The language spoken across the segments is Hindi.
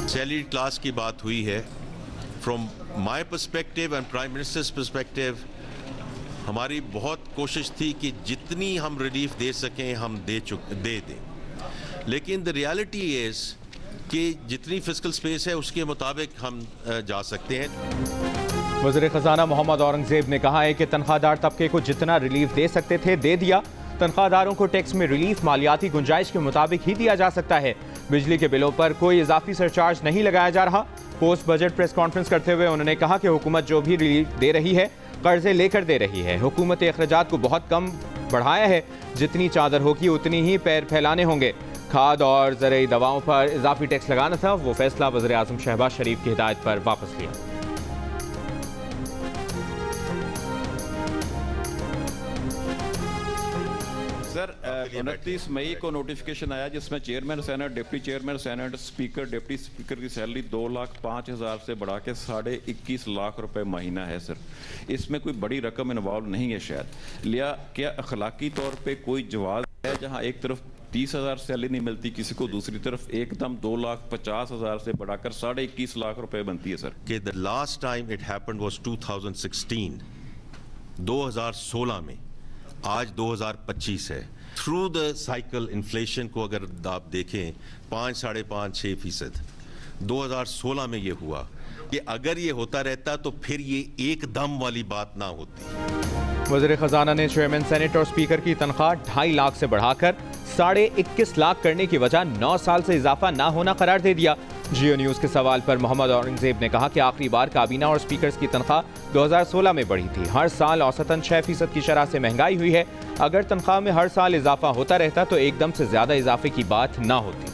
सैलरी क्लास की बात हुई है। From my perspective and prime ministers perspective हमारी बहुत कोशिश थी कि जितनी हम रिलीफ दे सकें हम दे दें, लेकिन द रियलिटी इज़ कि जितनी फिस्कल स्पेस है उसके मुताबिक हम जा सकते हैं। वज़ीर ख़ज़ाना मोहम्मद औरंगज़ेब ने कहा है कि तनख्वाहदार तबके को जितना रिलीफ दे सकते थे दे दिया। तनख्वाहदारों को टैक्स में रिलीफ मालियाती गुंजाइश के मुताबिक ही दिया जा सकता है। बिजली के बिलों पर कोई इजाफी सरचार्ज नहीं लगाया जा रहा। पोस्ट बजट प्रेस कॉन्फ्रेंस करते हुए उन्होंने कहा कि हुकूमत जो भी रिलीफ दे रही है कर्जे लेकर दे रही है। हुकूमत अखराजात को बहुत कम बढ़ाया है, जितनी चादर होगी उतनी ही पैर फैलाने होंगे। खाद और ज़रूरी दवाओं पर इजाफी टैक्स लगाना था, वो फैसला वज़ीर आज़म शहबाज शरीफ की हिदायत पर वापस लिया। सर 29 मई को नोटिफिकेशन आया जिसमें chairman senate, deputy chairman senate, speaker, deputy speaker की सैलरी 2,05,000 से बढ़ा के 21.5 लाख रुपए महीना है। सर इसमें कोई बड़ी रकम इन्वॉल्व नहीं है शायद, लिया क्या अखलाकी तौर पे कोई जवाब है जहां एक तरफ 30,000 सैलरी नहीं मिलती किसी को, दूसरी तरफ एकदम 2,50,000 से बढ़ाकर 21.5 लाख रुपए बनती है। सर कि the last time it happened was 2016, 2016 में, आज 2025 है। थ्रू द साइकिल इन्फ्लेशन को अगर आप देखें 5, 5.5-6%, 2016 में ये हुआ कि अगर ये होता रहता तो फिर ये एकदम वाली बात ना होती। वज़ीर ख़ज़ाना ने चेयरमैन सेनेट और स्पीकर की तनख्वाह 2.5 लाख से बढ़ाकर 21.5 लाख करने की वजह 9 साल से इजाफा ना होना करार दे दिया। जियो न्यूज़ के सवाल पर मोहम्मद औरंगज़ेब ने कहा कि आखिरी बार काबीना और स्पीकर्स की तनख्वाह 2016 में बढ़ी थी। हर साल औसतन 6% की शरह से महंगाई हुई है। अगर तनख्वाह में हर साल इजाफा होता रहता तो एकदम से ज्यादा इजाफे की बात ना होती।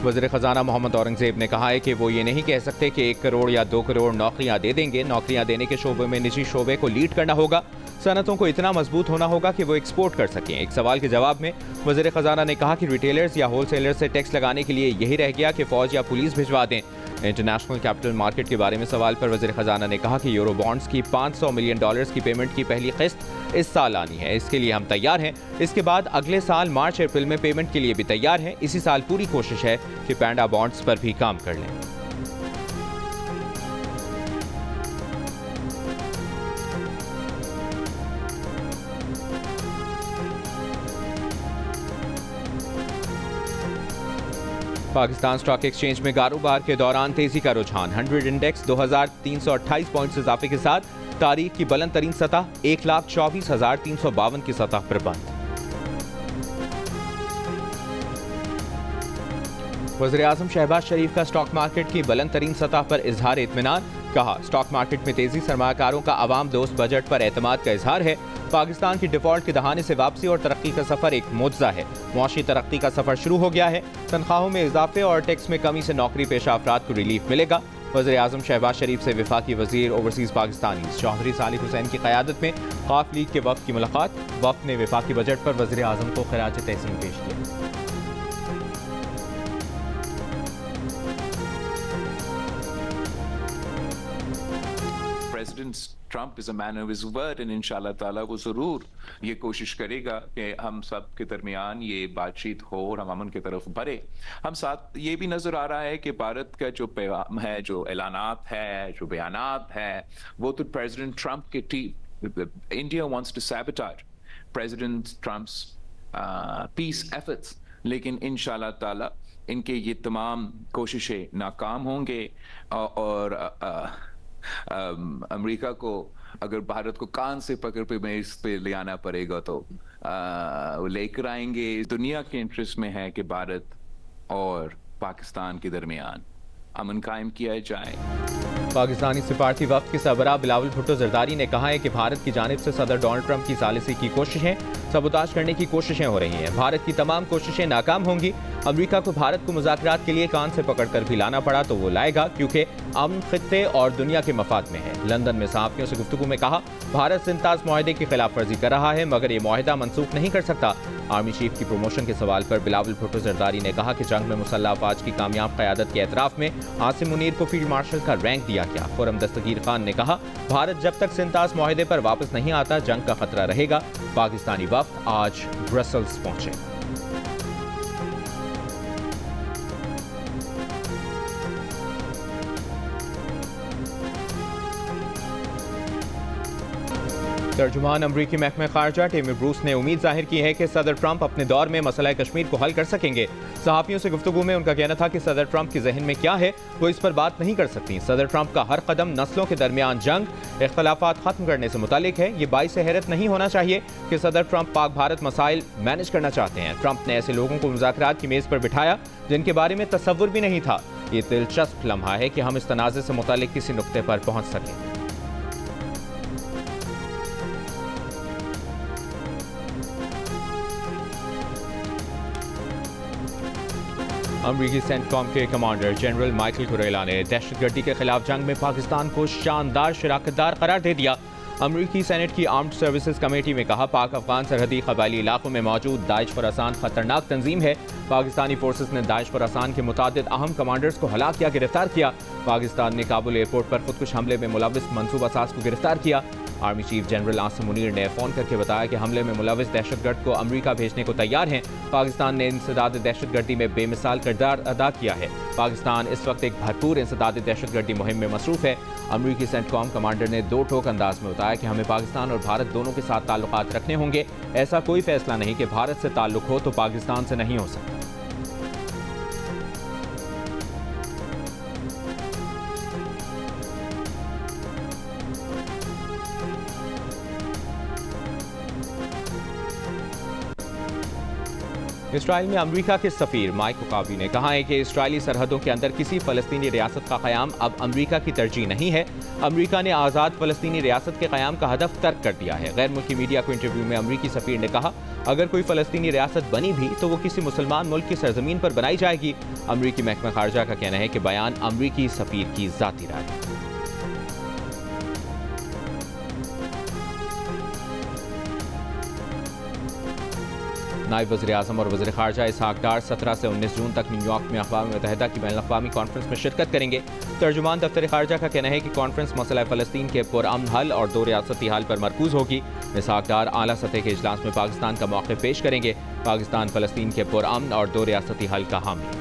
वज़ीर ख़ज़ाना मोहम्मद औरंगज़ेब ने कहा है कि वो ये नहीं कह सकते कि 1 करोड़ या 2 करोड़ नौकरियां दे देंगे। नौकरियां देने के शोबे में निजी शोबे को लीड करना होगा। सनतों को इतना मजबूत होना होगा कि वो एक्सपोर्ट कर सकें। एक सवाल के जवाब में वज़ीर ख़ज़ाना ने कहा कि रिटेलर्स या होलसेलर से टैक्स लगाने के लिए यही रह गया कि फ़ौज या पुलिस भिजवा दें। इंटरनेशनल कैपिटल मार्केट के बारे में सवाल पर वज़ीर ख़ज़ाना ने कहा कि यूरो बॉन्ड्स की $500 मिलियन की पेमेंट की पहली किस्त इस साल आनी है। इसके लिए हम तैयार हैं। इसके बाद अगले साल मार्च अप्रैल में पेमेंट के लिए भी तैयार हैं। इसी साल पूरी कोशिश है कि पैंडा बॉन्ड्स पर भी काम कर लें। पाकिस्तान स्टॉक एक्सचेंज में कारोबार के दौरान तेजी का रुझान। 100 इंडेक्स 2328 पॉइंट्स इजाफे के साथ तारीख की बुलंद तरीन सतह 1,24,352 की सतह पर बंद। वज़ीर आज़म शहबाज शरीफ का स्टॉक मार्केट की बुलंद तरीन सतह पर इजहार इत्मीनान। कहा, स्टॉक मार्केट में तेजी सरमाकारों का अवाम दोस्त बजट पर एतमाद का इजहार है। पाकिस्तान की डिफॉल्ट के दहाने से वापसी और तरक्की का सफर एक मुआवजा है। मुआशी तरक्की का सफर शुरू हो गया है। तनख्वाहों में इजाफे और टैक्स में कमी से नौकरी पेशा अफराद को रिलीफ मिलेगा। वज़ीर आज़म शहबाज शरीफ से वफाकी वज़ीर ओवरसीज़ पाकिस्तानी चौधरी सालिक हुसैन की क़यादत में ख़ाफ लीग के वफ़द की मुलाकात। वफ़द ने वफाकी बजट पर वज़ीर आज़म को ख़िराज तहसीन पेश किया। Trump is a man of his word and इंशाल्लाह ताला वो ज़रूर ये कोशिश करेगा कि हम सब के दरमियान ये बातचीत हो और हम अमन की तरफ बढ़े। हम साथ ये भी नज़र आ रहा है कि भारत का जो पैगाम है, जो ऐलानात है, जो बयानात है, वो तो प्रेसिडेंट ट्रंप के India wants to sabotage president Trump's peace efforts, लेकिन इंशाल्लाह ताला इनके ये तमाम कोशिशें नाकाम होंगे और अमेरिका को अगर भारत को कान से पकड़ पे में इस पे ले आना पड़ेगा तो वो लेकर आएंगे। दुनिया के इंटरेस्ट में है कि भारत और पाकिस्तान के दरमियान अमन कायम किया जाए। पाकिस्तानी सिफारती वफ़द के सरबराह बिलावल भुट्टो जरदारी ने कहा है कि भारत की जानिब से सदर डोनाल्ड ट्रंप की सालिसी की कोशिशें सबोताज करने की कोशिशें हो रही हैं। भारत की तमाम कोशिशें नाकाम होंगी। अमेरिका को भारत को मुज़ाकरात के लिए कान से पकड़कर भी लाना पड़ा तो वो लाएगा, क्योंकि अमन खित्ते और दुनिया के मफाद में है। लंदन में सहाफ़ियों से गुफ्तगू में कहा, भारत सिंताज मुआहदे की खिलाफ वर्जी कर रहा है मगर ये मुआहदा मनसूख नहीं कर सकता। आर्मी चीफ की प्रमोशन के सवाल पर बिलावल भुट्टो जरदारी ने कहा कि जंग में मुसल्लह अफवाज की कामयाब क़यादत के एतराफ़ में आसिम मुनीर को फील्ड मार्शल का रैंक दिया किया क्या? खुर्रम दस्तगीर खान ने कहा, भारत जब तक सिंतास मुआहदे पर वापस नहीं आता जंग का खतरा रहेगा। पाकिस्तानी वफ्द आज ब्रसल्स पहुंचे। तर्जुमान अमरीकी महकमे खारजा टेमी ब्रूस ने उम्मीद जाहिर की है कि सदर ट्रंप अपने दौर में मसला कश्मीर को हल कर सकेंगे। सहाफ़ियों से गुफ्तगू में उनका कहना था कि सदर ट्रंप के जहन में क्या है वो इस पर बात नहीं कर सकती। सदर ट्रंप का हर कदम नस्लों के दरमियान जंग, इख्तलाफात खत्म करने से मुतालिक है। ये बाइस हैरत नहीं होना चाहिए कि सदर ट्रंप पाक भारत मसाइल मैनेज करना चाहते हैं। ट्रंप ने ऐसे लोगों को मुज़ाकरात की मेज़ पर बिठाया जिनके बारे में तसव्वुर भी नहीं था। ये दिलचस्प लम्हा है कि हम इस तनाज़े से मुतालिक किसी नुक्ते पर पहुँच सकें। अमरीकी सेंटकॉम के कमांडर जनरल माइकल कुरेला ने दहशतगर्दी के खिलाफ जंग में पाकिस्तान को शानदार शिराकतदार करार दे दिया। अमरीकी सेनेट की आर्म्ड सर्विसेज कमेटी में कहा, पाक अफगान सरहदी कबायली इलाकों में मौजूद दाइश फरासान खतरनाक तंजीम है। पाकिस्तानी फोर्सेस ने दाइश फरासान के मुतादिद अहम कमांडर्स को हलाक या गिरफ्तार किया। पाकिस्तान ने काबुल एयरपोर्ट पर खुदकुश हमले में मुलविस मंसूबा साज को गिरफ्तार किया। Army chief general Asim Munir ने फ़ोन करके बताया कि हमले में मुलविस दहशतगर्द को अमरीका भेजने को तैयार हैं। पाकिस्तान ने इंसदाद दहशतगर्दी में बेमिसाल किरदार अदा किया है। पाकिस्तान इस वक्त एक भरपूर इंसदाद दहशतगर्दी मुहिम में मसरूफ़ है। अमरीकी सेंटकॉम कमांडर ने दो टोक अंदाज में बताया कि हमें पाकिस्तान और भारत दोनों के साथ ताल्लुकात रखने होंगे। ऐसा कोई फैसला नहीं कि भारत से ताल्लुक हो तो पाकिस्तान से नहीं हो सकता। इसराइल में अमरीका के सफीर माइक ओकाबी ने कहा है कि इसराइली सरहदों के अंदर किसी फ़लस्तीनी रियासत का क़याम अब अमरीका की तरजीह नहीं है। अमरीका ने आज़ाद फ़लस्तीनी रियासत के क़याम का हदफ तर्क कर दिया है। गैर मुल्की मीडिया को इंटरव्यू में अमरीकी सफीर ने कहा, अगर कोई फ़लस्तीनी रियासत बनी भी तो वो किसी मुसलमान मुल्क की सरजमीन पर बनाई जाएगी। अमरीकी महकमा खारजा का कहना है कि बयान अमरीकी सफीर की ज़ाती राय है। नायब वज़ीर आज़म और वज़ीर ख़ारजा इसहाक़ डार 17 से 19 जून तक न्यूयॉर्क में अक़वाम मुत्तहिदा की बैनुल-अक़वामी कॉन्फ्रेंस में शिरकत करेंगे। तर्जुमान दफ्तर ख़ारजा का कहना है कि कॉन्फ्रेंस मसला फ़लस्तीन के पुरअमन हल और दो रियासती हाल पर मरकूज़ होगी। इसहाक़ डार आला सतह के इजलास में पाकिस्तान का मौक़िफ़ पेश करेंगे। पाकिस्तान फ़लस्तीन के पुरअमन और दो रियासती हल का हामी।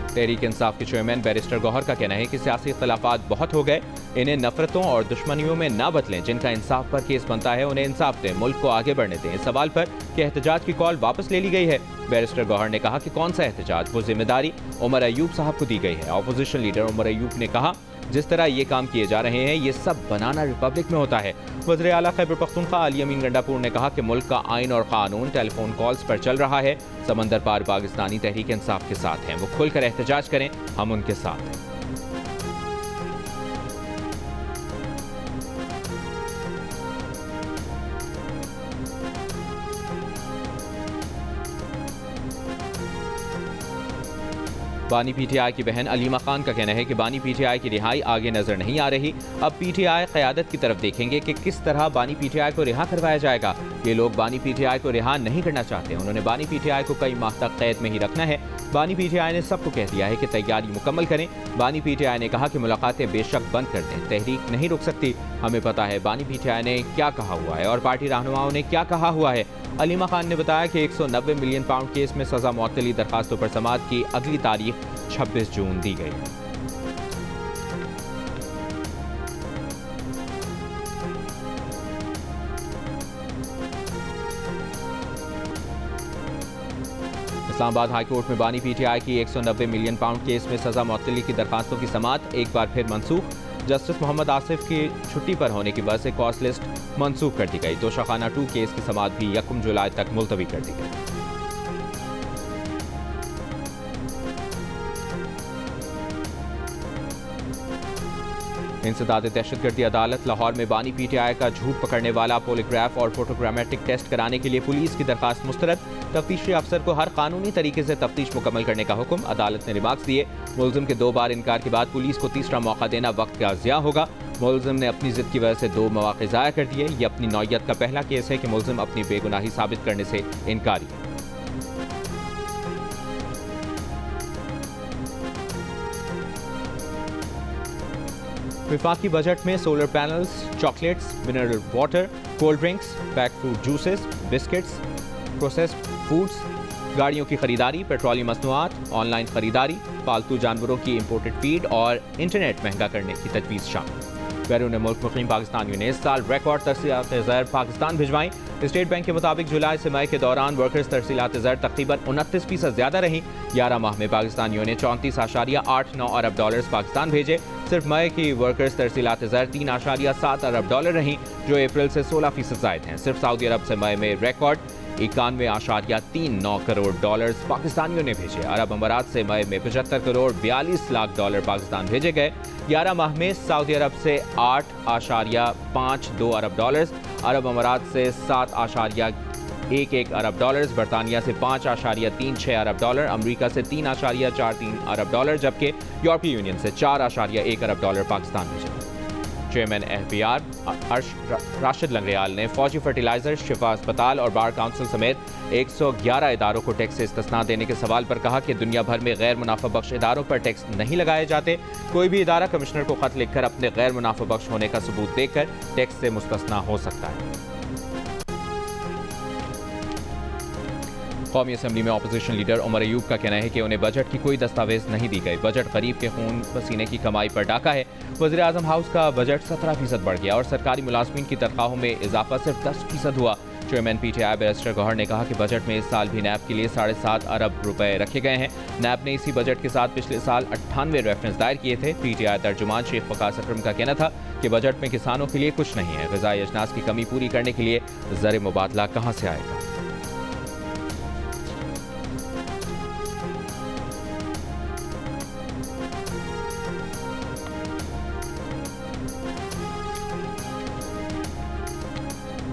तहरीक इंसाफ के चेयरमैन बैरिस्टर गौहर का कहना है कि सियासी इख्तलाफात बहुत हो गए, इन्हें नफरतों और दुश्मनियों में ना बदलें। जिनका इंसाफ पर केस बनता है उन्हें इंसाफ दें, मुल्क को आगे बढ़ने दें। इस सवाल पर कि एहतजाज की कॉल वापस ले ली गई है, बैरिस्टर गौहर ने कहा कि कौन सा एहतजाज, वो जिम्मेदारी उमर अयूब साहब को दी गई है। अपोजिशन लीडर उमर अयूब ने कहा, जिस तरह ये काम किए जा रहे हैं ये सब बनाना रिपब्लिक में होता है। वज़ीर आला खैबर पख्तूनख्वा अली अमीन गंडापुर ने कहा कि मुल्क का आइन और कानून टेलीफोन कॉल्स पर चल रहा है। समंदर पार पाकिस्तानी तहरीक इंसाफ के साथ हैं, वो खुलकर एहतजाज करें, हम उनके साथ हैं। बानी पीटीआई की बहन अलीमा खान का कहना है कि बानी पीटीआई की रिहाई आगे नजर नहीं आ रही। अब पीटीआई क़यादत की तरफ देखेंगे कि किस तरह बानी पीटीआई को रिहा करवाया जाएगा। ये लोग बानी पीटीआई को रिहा नहीं करना चाहते। उन्होंने बानी पीटीआई को कई माह तक कैद में ही रखना है। बानी पीटीआई ने सबको कह दिया है कि तैयारी मुकम्मल करें। बानी पीटीआई ने कहा कि मुलाकातें बेशक बंद कर दें, तहरीक नहीं रुक सकती। हमें पता है बानी पीटीआई ने क्या कहा हुआ है और पार्टी रहनुमाओं ने क्या कहा हुआ है। अलीमा खान ने बताया कि 190 मिलियन पाउंड केस में सजा मुअत्तली दरखास्तों पर समाअत की अगली तारीख 26 जून दी गई। इस्लामाबाद हाईकोर्ट में बानी पीटीआई की 190 मिलियन पाउंड केस में सजा मुअत्तली की दरखास्तों की समाअत एक बार फिर मनसूख। जस्टिस मोहम्मद आसिफ की छुट्टी पर होने की वजह से कॉज लिस्ट मनसूख कर दी गई। तोशाखाना 2 केस की समाअत भी 1 जुलाई तक मुलतवी कर दी गई। इंसदाद दहशतगर्दी अदालत लाहौर में बानी पीटीआई का झूठ पकड़ने वाला पॉलीग्राफ और फोटोग्रामेटिक टेस्ट कराने के लिए पुलिस की दरखास्त मुस्तरद। तफ्तीशी अफसर को हर कानूनी तरीके से तफ्तीश मुकम्मल करने का हुक्म। अदालत ने रिमार्क्स दिए, मुलजिम के 2 बार इनकार के बाद पुलिस को तीसरा मौका देना वक्त का ज़िया होगा। मुलजिम ने अपनी जिद की वजह से 2 मौके ज़ाया कर दिए। ये अपनी नौयत का पहला केस है कि मुलजिम अपनी बेगुनाही साबित करने से इनकारी है। विफाकी बजट में solar panels, chocolates, mineral water, cold drinks, pack fruit juices, biscuits, processed foods, गाड़ियों की खरीदारी, पेट्रोलियम मसनूआत, ऑनलाइन खरीदारी, पालतू जानवरों की इंपोर्टेड फीड और इंटरनेट महंगा करने की तजवीज़ शामिल। बैरून मुल्क मुकीम पाकिस्तानियों ने इस साल रिकॉर्ड तरसीलात ज़र पाकिस्तान भिजवाई। स्टेट बैंक के मुताबिक जुलाई से मई के दौरान वर्कर्स तरसीलात ज़र तकरीबन 29% ज़्यादा रहीं। 11 माह में पाकिस्तानियों ने 34.89 अरब डॉलर्स पाकिस्तान भेजे। सिर्फ मई की वर्कर्स तरसीलात ज़र 3.7 अरब डॉलर रहीं, जो अप्रैल से 16% ज़ायद हैं। सिर्फ सऊदी अरब से मई में रिकॉर्ड 91.39 करोड़ डॉलर्स पाकिस्तानियों ने भेजे। अरब अमारात से मई में 75 करोड़ 42 लाख डॉलर पाकिस्तान भेजे गए। 11 माह में सऊदी अरब से 8.52 अरब डॉलर्स, अरब अमारात से 7.11 अरब डॉलर्स, बरतानिया से 5.36 अरब डॉलर, अमरीका से 3.43 अरब डॉलर, जबकि यूरोपीय यूनियन से 4.1 अरब डॉलर पाकिस्तान भेजे। चेयरमैन FBR राशिद लंगरेयाल ने फौजी फर्टिलाइजर, शिफा अस्पताल और बार काउंसिल समेत 111 इदारों को टैक्स से इस्तिस्ना देने के सवाल पर कहा कि दुनिया भर में गैर मुनाफा बख्श इदारों पर टैक्स नहीं लगाए जाते। कोई भी इदारा कमिश्नर को खत लिखकर अपने गैर मुनाफा बख्श होने का सबूत देकर टैक्स से मुस्तस्ना हो सकता है। कौमी असम्बली में अपोजिशन लीडर उमर अयूब का कहना है कि उन्हें बजट की कोई दस्तावेज नहीं दी गई। बजट गरीब के खून पसीने की कमाई पर डाका है। वज़ीर आज़म हाउस का बजट 17% बढ़ गया और सरकारी मुलाजमीन की तनख्वाहों में इजाफा सिर्फ 10% हुआ। चेयरमैन PTI बैरिस्टर गौहर ने कहा कि बजट में इस साल भी नैब के लिए 7.5 अरब रुपए रखे गए हैं। नैब ने इसी बजट के साथ पिछले साल 98 रेफरेंस दायर किए थे। PTI तर्जुमान शेख वकास अकरम का कहना था कि बजट में किसानों के लिए कुछ नहीं है। ग़िज़ाई अजनास की कमी पूरी करने के लिए ज़र मुबादला कहाँ से आएगा।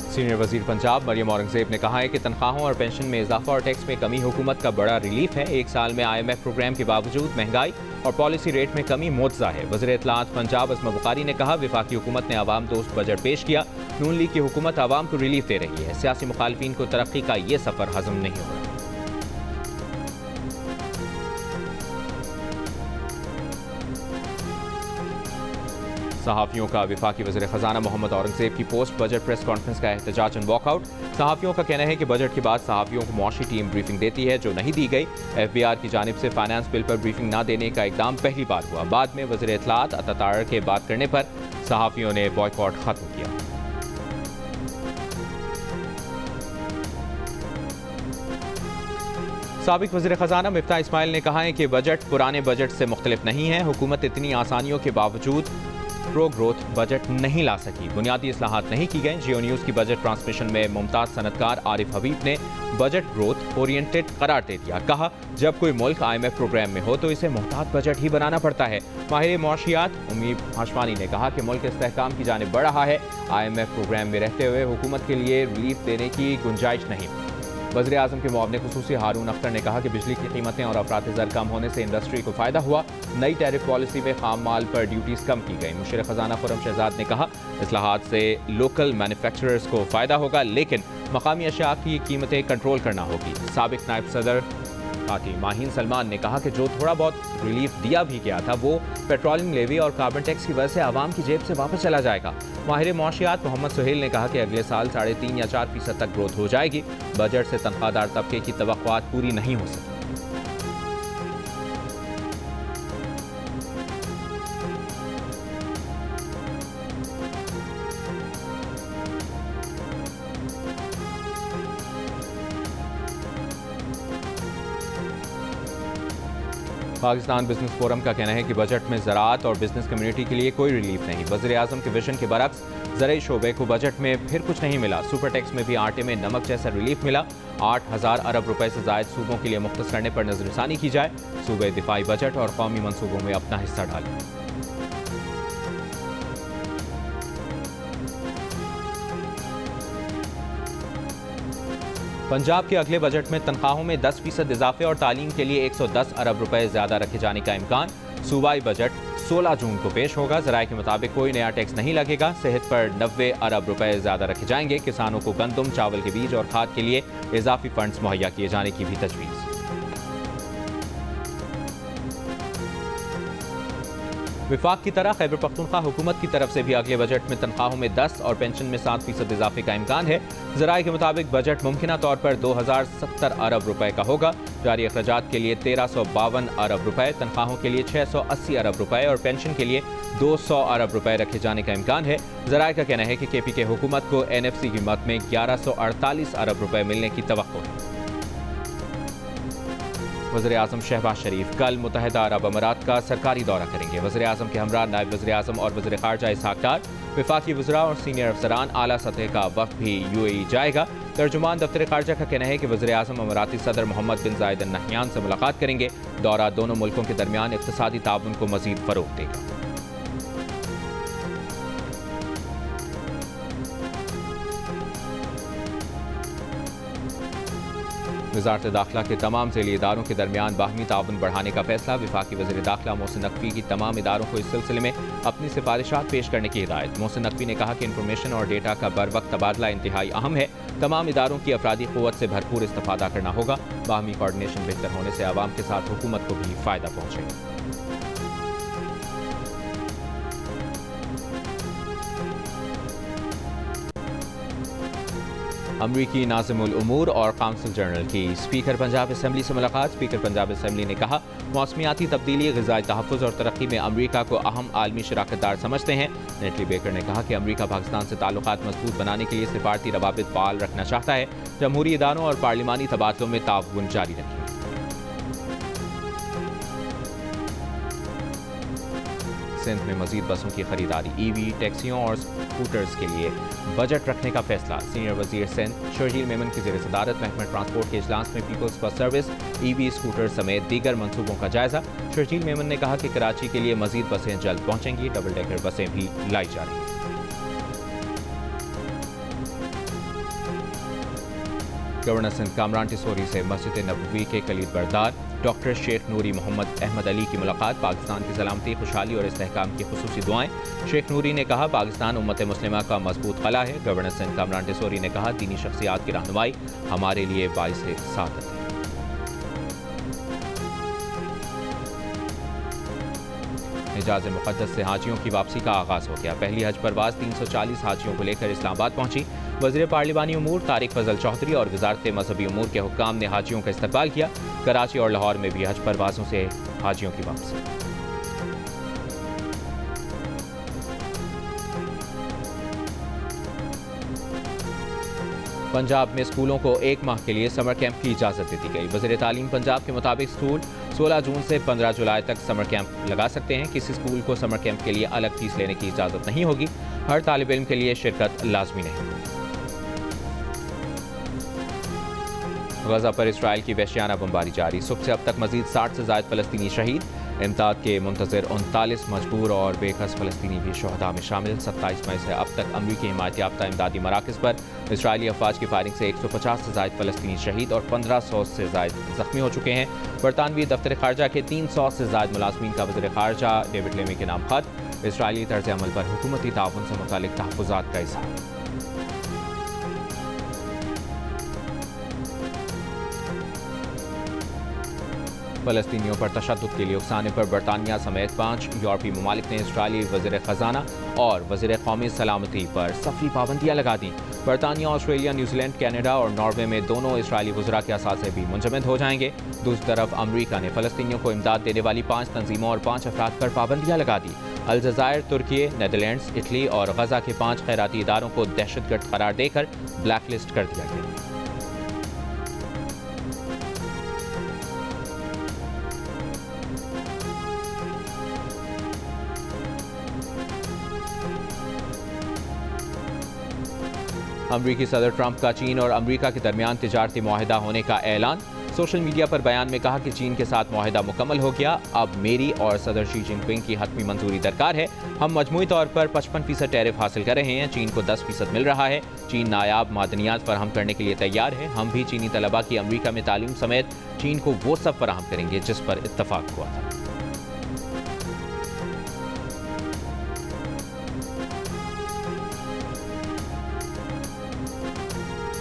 सीनियर वजीर पंजाब मरियम औरंगजेब ने कहा है कि तनख्वाहों और पेंशन में इजाफा और टैक्स में कमी हुकूमत का बड़ा रिलीफ है। एक साल में IMF प्रोग्राम के बावजूद महंगाई और पॉलिसी रेट में कमी मुआवजा है। वज़ीर इत्तलाआत पंजाब अज़मा बुखारी ने कहा, विफाकी हुकूमत ने आवाम दोस्त बजट पेश किया। नून लीग की हुकूमत आवाम को रिलीफ दे रही है। सियासी मुखालिफिन को तरक्की का ये सफर हजम नहीं हो रहा। सहाफ़ियों का विफाकी वज़ीर ख़जाना मोहम्मद औरंगजेब की पोस्ट बजट प्रेस कॉन्फ्रेंस का एहतजाज वॉकआउट। सहाफ़ियों का कहना है कि बजट के बाद सहाफ़ियों को मुआशी टीम ब्रीफिंग देती है, जो नहीं दी गई। FBR की जानिब से फाइनेंस बिल पर ब्रीफिंग न देने का इकदाम पहली बार हुआ। बाद में वज़ीर इत्तलाआत अतातार के बात करने पर सहाफ़ियों ने बॉयकॉट खत्म किया। साबिक वज़ीर ख़जाना मिफ्ता इस्माइल ने कहा है कि बजट पुराने बजट से मुख्तलिफ नहीं है। हुकूमत इतनी आसानियों के बावजूद प्रो ग्रोथ बजट नहीं ला सकी। बुनियादी इस्लाहात नहीं की गई। जियो न्यूज़ की बजट ट्रांसमिशन में मुमताज़ सनतकार आरिफ हबीब ने बजट ग्रोथ ओरिएंटेड करार दे दिया। कहा, जब कोई मुल्क IMF प्रोग्राम में हो तो इसे मोहतात बजट ही बनाना पड़ता है। माहिर मुआशियात उम्मीद हाशमानी ने कहा कि मुल्क इस्तेहकाम की जानिब बढ़ रहा है। IMF प्रोग्राम में रहते हुए हुकूमत के लिए रिलीफ देने की गुंजाइश नहीं। वज़ीर आज़म के मुआवने खुसूसी हारून अख्तर ने कहा कि बिजली की कीमतें और अफरात ज़र कम होने से इंडस्ट्री को फ़ायदा हुआ। नई टैरिफ पॉलिसी में खाम माल पर ड्यूटीज़ कम की गई। मुशीर ख़जाना खुर्रम शहजाद ने कहा, इस्लाहात से लोकल मैन्युफैक्चरर्स को फ़ायदा होगा, लेकिन मकामी अशिया की कीमतें कंट्रोल करना होगी। साबिक नायब सदर पार्टी माहीन सलमान ने कहा कि जो थोड़ा बहुत रिलीफ दिया भी गया था वो पेट्रोलियम लेवी और कार्बन टैक्स की वजह से आवाम की जेब से वापस चला जाएगा। माहिर मुआशियात मोहम्मद सुहेल ने कहा कि अगले साल 3.5 या 4% तक ग्रोथ हो जाएगी। बजट से तनख्वाहदार तबके की तवक्कुआत पूरी नहीं हो सकी। पाकिस्तान बिजनेस फोरम का कहना है कि बजट में ज़राअत और बिजनेस कम्युनिटी के लिए कोई रिलीफ नहीं। वज़ीर आज़म के विजन के बरक्स ज़राई शोबे को बजट में फिर कुछ नहीं मिला। सुपर टैक्स में भी आटे में नमक जैसा रिलीफ मिला। 8,000 अरब रुपए से ज़ायद सूबों के लिए मुख्तस करने पर नजरसानी की जाए। सूबे दिफाई बजट और कौमी मनसूबों में अपना हिस्सा डालें। पंजाब के अगले बजट में तनख्वाहों में 10% इजाफे और तालीम के लिए 110 अरब रुपए ज्यादा रखे जाने का इम्कान। सूबाई बजट 16 जून को पेश होगा। ज़राए के मुताबिक कोई नया टैक्स नहीं लगेगा। सेहत पर 90 अरब रुपए ज्यादा रखे जाएंगे। किसानों को गंदम, चावल के बीज और खाद के लिए इजाफी फंड्स मुहैया किए जाने की भी तजवीज़। विफाक की तरह खैबर पख्तूनख्वा हुकूमत की तरफ से भी अगले बजट में तनख्वाहों में 10 और पेंशन में 7% इजाफे का इम्कान है। ज़राए के मुताबिक बजट मुमकिना तौर पर 2070 अरब रुपए का होगा। जारी अखराजात के लिए 1352 अरब रुपए, तनख्वाहों के लिए 680 अरब रुपए और पेंशन के लिए 200 अरब रुपए रखे जाने का इम्कान है। ज़राए का कहना है कि KPK हुकूमत को NFC की मद में 1148 अरब रुपए मिलने की तवक्को है। वज़ीर-ए-आज़म शहबाज शरीफ कल मुत्तहिदा अरब अमारात का सरकारी दौरा करेंगे। वज़ीर-ए-आज़म के हमरा नायब वज़ीर-ए-आज़म और वज़ीर ख़ारजा इसहाक़ डार, वफ़ाक़ी वज़रा और सीनियर अफसरान आला सतह का वफ़द भी UAE जाएगा। तर्जुमान दफ्तर ख़ारजा का कहना है कि वज़ीर-ए-आज़म अमाराती सदर मोहम्मद बिन ज़ायद अल नहयान से मुलाकात करेंगे। दौरा दोनों मुल्कों के दरमियान इक़्तिसादी ताउन को मज़ीद फ़रोग़ देगा। वज़ारत दाखिला के तमाम ज़ैली इदारों के दरमियान बाहमी ताउन बढ़ाने का फैसला। वफाकी वज़ीर दाखिला मोहसिन नकवी की तमाम इदारों को इस सिलसिले में अपनी सिफारिशात पेश करने की हिदायत। मोहसिन नकवी ने कहा कि इंफॉर्मेशन और डेटा का बर वक्त तबादला इंतहाई अहम है। तमाम इदारों की अफरादी क़ुव्वत से भरपूर इस्तिफ़ादा करना होगा। बाहमी कोऑर्डिनेशन बेहतर होने से आवाम के साथ हुकूमत को भी फ़ायदा पहुँचेगा। अमरीकी नाज़िमुल उमूर और काउंसिल जनरल की स्पीकर पंजाब असम्बली से मुलाकात। स्पीकर पंजाब असम्बली ने कहा मौसमियाती तब्दीली, ग़िज़ाई तहफ़्फ़ुज़ और तरक्की में अमरीका को अहम आलमी शराकतदार समझते हैं। नेटली बेकर ने कहा कि अमरीका पाकिस्तान से ताल्लुकात मजबूत बनाने के लिए सिफारती रवाबित फ़ाल रखना चाहता है। जमहूरी इदारों और पार्लिमानी तबादलों में ताउन जारी रखें। सिंध में मजीद बसों की खरीदारी, EV टैक्सियों और स्कूटर्स के लिए बजट रखने का फैसला। सीनियर वजीर सिंध शर्जील मेमन की ज़ेर सदारत महकमा ट्रांसपोर्ट के इजलास में peoples bus service, EV scooter समेत दीगर मनसूबों का जायजा। शर्जील मेमन ने कहा कि कराची के लिए मजीद बसें जल्द पहुँचेंगी। डबल डेकर बसें भी लाई जा रही हैं। गवर्नर सिंध कामरान टिसोरी से मस्जिद नबवी के कलीद बरदार डॉक्टर शेख नूरी मोहम्मद अहमद अली की मुलाकात। पाकिस्तान की सलामती, खुशहाली और इस्तेहकाम की खुसूसी दुआएं। शेख नूरी ने कहा पाकिस्तान उम्मत मुस्लिमा का मजबूत कला है। गवर्नर सिंध कामरान टिसोरी ने कहा दीनी शख्सियात की रहनुमाई हमारे लिए बाइस सादत है। हिजाज़ मुक़द्दस से हाजियों की वापसी का आगाज़ हो गया। पहली हज परवाज़ 340 हाजियों को लेकर इस्लामाबाद पहुंची। वज़ीर पार्लिमानी उमूर तारिक फजल चौधरी और वज़ारत मजहबी उमूर के हुक्काम ने हाजियों का इस्तकबाल किया। कराची और लाहौर में भी हज परवाज़ों से हाजियों की वापसी। पंजाब में स्कूलों को 1 माह के लिए समर कैंप की इजाज़त दे दी गई। वज़ीर तालीम पंजाब के मुताबिक स्कूल 16 जून से 15 जुलाई तक समर कैंप लगा सकते हैं। किसी स्कूल को समर कैंप के लिए अलग फीस लेने की इजाज़त नहीं होगी। हर तालिब इल्म के लिए शिरकत लाजमी नहीं। गजा पर इसराइल की वहशियाना बमबारी जारी। सुबह से अब तक मजीद 60 से ज़ायद फ़लस्तीनी शहीद। इमदाद के मुंतज़िर 39 मजबूर और बेकस फ़लस्तीनी भी शोहदा में शामिल। 27 मई से अब तक अमरीकी हिमायत याफ्ता इमदादी मराकज़ पर इसराइली अफवाज की फायरिंग से 150 से ज़ायद फ़लस्तीनी शहीद और 1500 से ज़ायद ज़ख्मी हो चुके हैं। बरतानवी दफ्तर ख़ारजा के 300 से ज़ायद मुलाज़मीन का वज़ीर ख़ारजा डेविड लेमी के नाम खत। इसराइली तर्ज़ अमल पर हुकूमती ताउन से मुतालिक तहफ़्फ़ुज़ात का इज़हार। फ़लस्तीनियों पर तशद्दुद के लिए उकसाने पर बरतानिया समेत 5 यूरोपीय ममालिक ने इसराइली वज़ीर ख़जाना और वज़ीर क़ौमी सलामती पर सफ़री पाबंदियाँ लगा दी। बरतानिया, ऑस्ट्रेलिया, न्यूजीलैंड, कनाडा और नॉर्वे में दोनों इसराइली वज़रा के असासे भी मुंजमद हो जाएंगे। दूसरी तरफ अमरीका ने फ़लस्तीनियों को इमदाद देने वाली 5 तंजीमों और 5 अफराद पर पाबंदियाँ लगा दी। अल्जायर, तुर्की, नेदरलैंड्स, इटली और गजा के 5 खैराती इदारों को दहशतगर्द करार देकर ब्लैक लिस्ट कर दिया गया। अमरीकी सदर ट्रंप का चीन और अमरीका के दरमियान तिजारती मुआहिदा होने का ऐलान। सोशल मीडिया पर बयान में कहा कि चीन के साथ मुआहिदा मुकम्मल हो गया। अब मेरी और सदर शी जिनपिंग की हतमी मंजूरी दरकार है। हम मजमूई तौर पर 55% टैरिफ हासिल कर रहे हैं। चीन को 10% मिल रहा है। चीन नायाब मादनियात फराहम करने के लिए तैयार है। हम भी चीनी तलबा की अमरीका में तालीम समेत चीन को वो सब फराहम करेंगे जिस पर इत्तफाक हुआ था।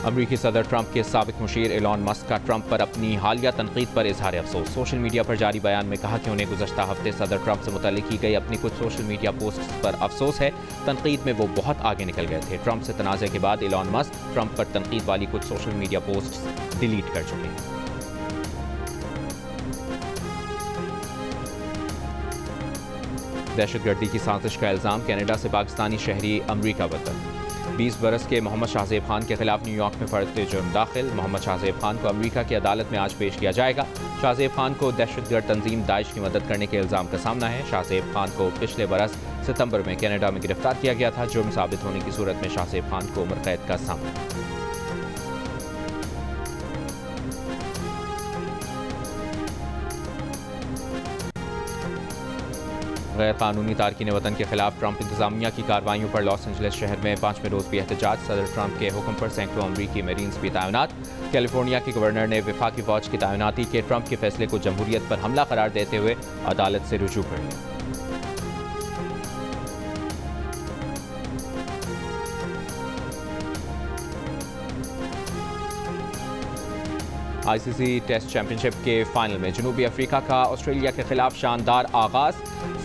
अमरीकी सदर ट्रंप के साबिक मुशीर एलॉन मस्क का ट्रंप पर अपनी हालिया तनकीद पर इजहार अफसोस। सोशल मीडिया पर जारी बयान में कहा कि उन्हें गुज़श्ता हफ्ते सदर ट्रंप से मुतल्लिक की गई अपनी कुछ सोशल मीडिया पोस्ट्स पर अफसोस है। तनकीद में वो बहुत आगे निकल गए थे। ट्रंप से तनाज़े के बाद एलॉन मस्क ट्रंप पर तनकीद वाली कुछ सोशल मीडिया पोस्ट्स डिलीट कर चुके हैं। दहशतगर्दी की साजिश का इल्ज़ाम, कनाडा से पाकिस्तानी शहरी अमरीका वतन। 20 बरस के मोहम्मद शाहजेब खान के खिलाफ न्यूयॉर्क में फर्द जुर्म दाखिल। मोहम्मद शाहजेब खान को अमरीका की अदालत में आज पेश किया जाएगा। शाहजेब खान को दहशतगर्द तंजीम दाइश की मदद करने के इल्ज़ाम का सामना है। शाहजेब खान को पिछले बरस सितंबर में कनाडा में गिरफ्तार किया गया था। जुर्म साबित होने की सूरत में शाहजेब खान को उम्र कैद का सामना। गैर कानूनी तारकीन वतन के खिलाफ ट्रंप इंतजामिया की कार्रवाइयों पर लॉस एंजलिस शहर में 5वें रोज भी एहतजाज। सदर ट्रंप के हुक्म पर सैकड़ों अमरीकी मरीन्स भी तैनात। कैलिफोर्निया के गवर्नर ने वफाकी फौज की तैनाती के ट्रंप के फैसले को जमहूरियत पर हमला करार देते हुए अदालत से रुजू कर लिया। आईसीसी टेस्ट चैंपियनशिप के फाइनल में जनूबी अफ्रीका का ऑस्ट्रेलिया के खिलाफ शानदार आगाज।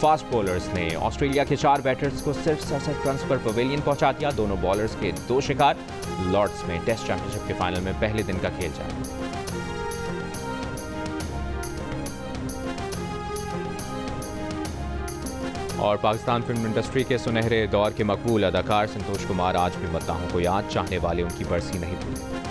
फास्ट बॉलर्स ने ऑस्ट्रेलिया के 4 बैटर्स को सिर्फ 67 रन्स पर पवेलियन पहुंचा दिया। दोनों बॉलर्स के 2 शिकार। लॉर्ड्स में टेस्ट चैंपियनशिप के फाइनल में पहले दिन का खेल जाएगा। और पाकिस्तान फिल्म इंडस्ट्री के सुनहरे दौर के मकबूल अदाकार संतोष कुमार आज भी मद्दाहों को याद, चाहने वाले उनकी बरसी नहीं भूले।